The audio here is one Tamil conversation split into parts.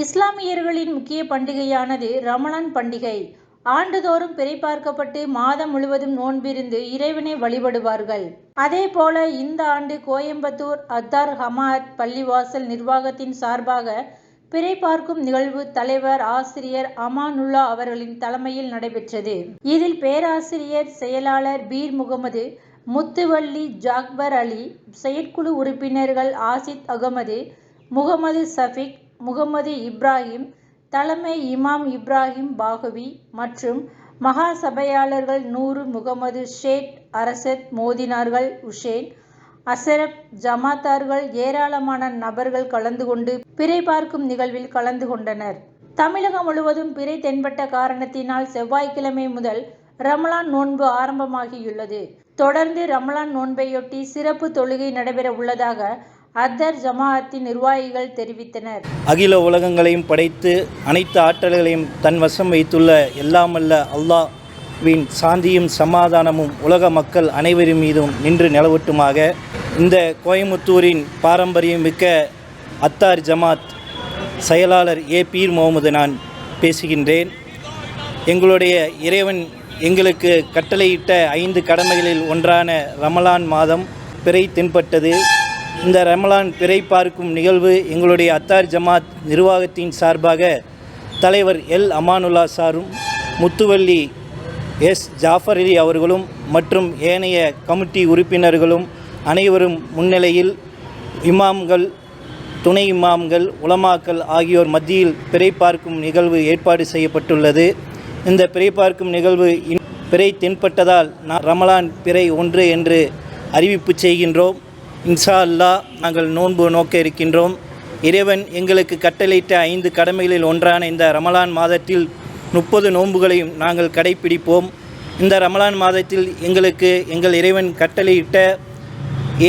இஸ்லாமியர்களின் முக்கிய பண்டிகையானது ரமலான் பண்டிகை. ஆண்டுதோறும் பிறை பார்க்கப்பட்டு மாதம் முழுவதும் நோன்பிருந்து இறைவனை வழிபடுவார்கள். அதேபோல இந்த ஆண்டு கோயம்புத்தூர் அத்தார் ஹமாத் பள்ளிவாசல் நிர்வாகத்தின் சார்பாக பிறை பார்க்கும் நிகழ்வு தலைவர் ஆசிரியர் அமானுல்லா அவர்களின் தலைமையில் நடைபெற்றது. இதில் பேராசிரியர் செயலாளர் பீர் முகமது, முத்துவள்ளி, ஜாக்பர் அலி, செயற்குழு உறுப்பினர்கள் ஆசித் அகமது, முகமது சபிக், முகமது இப்ராஹிம், தலைமை இமாம் இப்ராஹிம் பாகவி மற்றும் மகா சபையாளர்கள் நூறு, முகமது ஷேக், அரசத், மோதினார்கள் உசேன், அசரப், ஜமாத்தார்கள் ஏராளமான நபர்கள் கலந்து கொண்டு பிறை பார்க்கும் நிகழ்வில் கலந்து கொண்டனர். தமிழகம் முழுவதும் பிறை தென்பட்ட காரணத்தினால் செவ்வாய்க்கிழமை முதல் ரமலான் நோன்பு ஆரம்பமாகியுள்ளது. தொடர்ந்து ரமலான் நோன்பையொட்டி சிறப்பு தொழுகை நடைபெற உள்ளதாக அத்தர் ஜமாஅத்தின் நிர்வாகிகள் தெரிவித்தனர். அகில உலகங்களையும் படைத்து அனைத்து ஆற்றல்களையும் தன் வசம் வைத்துள்ள எல்லாமல்ல அல்லாஹ்வின் சாந்தியும் சமாதானமும் உலக மக்கள் அனைவரின் மீதும் நின்று நிலவட்டுமாக. இந்த கோயம்புத்தூரின் பாரம்பரியம் மிக்க அத்தார் ஜமாத் செயலாளர் பீர் முகமது நான் பேசுகின்றேன். எங்களுடைய இறைவன் எங்களுக்கு கட்டளையிட்ட 5 கடமைகளில் ஒன்றான ரமலான் மாதம் பிறை தென்பட்டது. இந்த ரமலான் பிறை பார்க்கும் நிகழ்வு எங்களுடைய அத்தார் ஜமாத் நிர்வாகத்தின் சார்பாக தலைவர் அமானுல்லா சாரும், முத்துவள்ளி ஜாஃபர் அலி அவர்களும் மற்றும் ஏனைய கமிட்டி உறுப்பினர்களும் அனைவரும் முன்னிலையில் இமாம்கள், துணை இமாம்கள், உலமாக்கள் ஆகியோர் மத்தியில் பிறை பார்க்கும் நிகழ்வு ஏற்பாடு செய்யப்பட்டுள்ளது. இந்த பிறை பார்க்கும் நிகழ்வு பிறை தென்பட்டதால் ரமலான் பிறை 1 என்று அறிவிப்பு செய்கின்றோம். இன்ஷா அல்லாஹ் நாங்கள் நோன்பு நோக்க இருக்கின்றோம். இறைவன் எங்களுக்கு கட்டளையிட்ட 5 கடமைகளில் ஒன்றான இந்த ரமலான் மாதத்தில் 30 நோன்புகளையும் நாங்கள் கடைப்பிடிப்போம். இந்த ரமலான் மாதத்தில் எங்களுக்கு எங்கள் இறைவன் கட்டளையிட்ட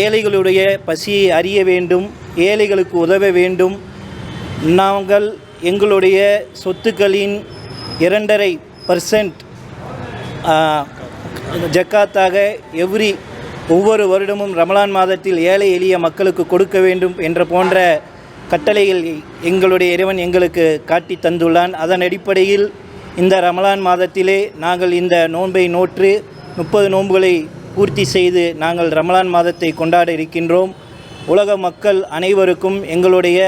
ஏழைகளுடைய பசியை அறிய வேண்டும், ஏழைகளுக்கு உதவ வேண்டும். நாங்கள் எங்களுடைய சொத்துக்களின் 2.5% ஜக்காத்தாக ஒவ்வொரு வருடமும் ரமலான் மாதத்தில் ஏழை எளிய மக்களுக்கு கொடுக்க வேண்டும் என்ற போன்ற கட்டளைகள் எங்களுடைய இறைவன் எங்களுக்கு காட்டி தந்துள்ளான். அதன் அடிப்படையில் இந்த ரமலான் மாதத்திலே நாங்கள் இந்த நோன்பை நோற்று 30 நோன்புகளை பூர்த்தி செய்து நாங்கள் ரமலான் மாதத்தை கொண்டாட இருக்கின்றோம். உலக மக்கள் அனைவருக்கும் எங்களுடைய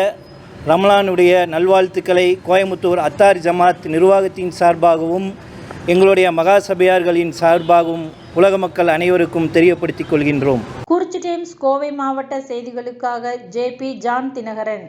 ரமலானுடைய நல்வாழ்த்துக்களை கோயம்புத்தூர் அத்தார் ஜமாத் நிர்வாகத்தின் சார்பாகவும் எங்களுடைய மகா சபையார்களின் சார்பாகவும் உலக மக்கள் அனைவருக்கும் தெரியப்படுத்திக் கொள்கின்றோம். குறிச்சி டைம்ஸ் கோவை மாவட்ட செய்திகளுக்காக ஜே.பி. ஜான் தினகரன்.